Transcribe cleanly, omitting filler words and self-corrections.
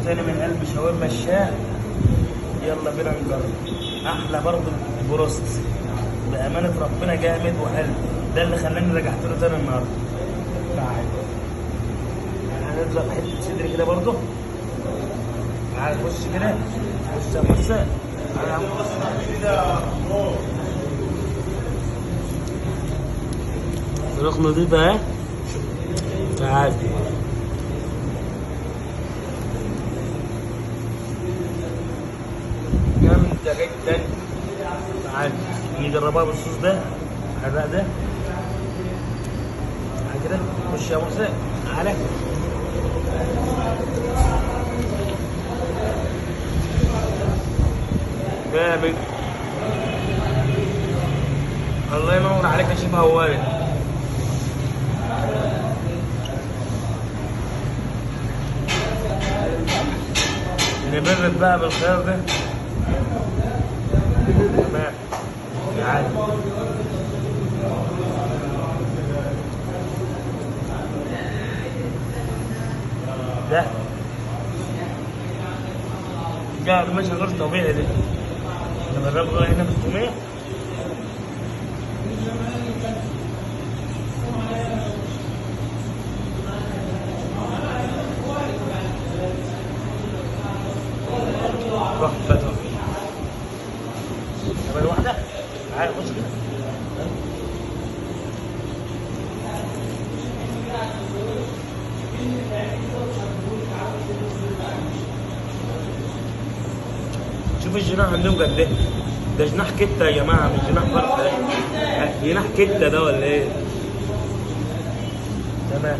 تاني من قلب شاورما الشاه. يلا بينا نجرب. احلى برضه بروست، بامانه ربنا جامد وحلو. ده اللي خلاني رجعت له تاني النهارده. تعال هنضرب حته صدر كده برضه. تعال خش كده. بص تعال يا عم. فراخ نضيفه اهي. تعال جامدة جدا. تعال نجربها بالصوص ده، الحراق ده. تعال كده خش يا مرسى. تعالى جامد. الله ينور عليك يا شيف هواري. نبرد بقى بالخيار ده. تمام. تعال ده قاعد ماشي غير طبيعي ده. نجربه هنا بالتومية. تحفة تحفة. كمان واحدة. تعالى خش كده. شوف الجناح عندهم قد ايه. ده جناح كتة يا جماعة، مش جناح فرخة. جناح كتة ده ولا ايه؟ تمام.